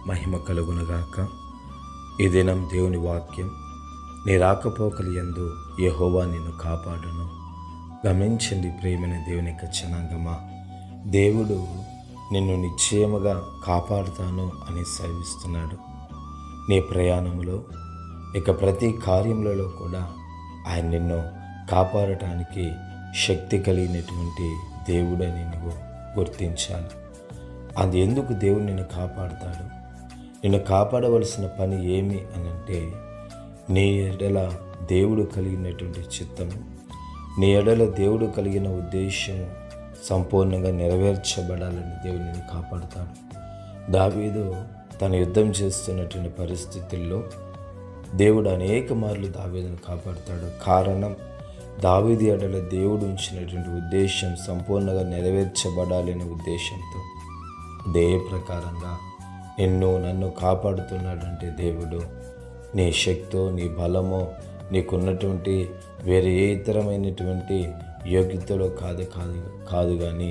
మహిమ కలుగునుగాక. ఈ దినం దేవుని వాక్యం, నీ రాకపోకలు యందు యెహోవా నిన్ను కాపాడును. గమనించండి ప్రేమైన దేవుని యొక్క జనాంగమా, దేవుడు నిన్ను నిశ్చయముగా కాపాడుతాను అని సెలవిస్తున్నాడు. నీ ప్రయాణంలో ఇక ప్రతి కార్యములలో కూడా ఆయన నిన్ను కాపాడటానికి శక్తి కలిగినటువంటి దేవుడని నువ్వు గుర్తించాలి. అది ఎందుకు దేవుడు నిన్ను కాపాడుతాడు? నిన్ను కాపాడవలసిన పని ఏమి అని అంటే, నీ ఎడల దేవుడు కలిగినటువంటి చిత్తము, నీ ఎడల దేవుడు కలిగిన ఉద్దేశము సంపూర్ణంగా నెరవేర్చబడాలని దేవుడు నిన్ను కాపాడుతాడు. దావీదు తన యుద్ధం చేస్తున్నటువంటి పరిస్థితుల్లో దేవుడు అనేక మార్లు దావీదును కాపాడుతాడు. కారణం, దావీదు ఎడల దేవుడు ఉంచినటువంటి ఉద్దేశం సంపూర్ణంగా నెరవేర్చబడాలనే ఉద్దేశంతో. అదే ప్రకారంగా నన్ను కాపాడుతున్నాడంటే దేవుడు నీ శక్తో, నీ బలమో, నీకున్నటువంటి వేరే ఏ ఇతరమైనటువంటి యోగ్యతలో కాదు కానీ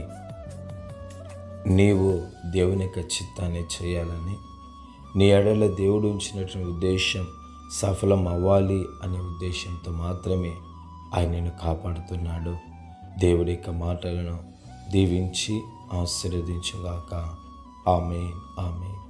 నీవు దేవుని యొక్క చిత్తాన్ని చేయాలని, నీ ఎడల దేవుడు ఉంచినటువంటి ఉద్దేశం సఫలం అవ్వాలి అనే ఉద్దేశంతో మాత్రమే ఆయన నిన్ను కాపాడుతున్నాడు. దేవుడి యొక్క మాటలను దీవించి ఆశీర్వదించుగాక. ఆమేన్, ఆమేన్.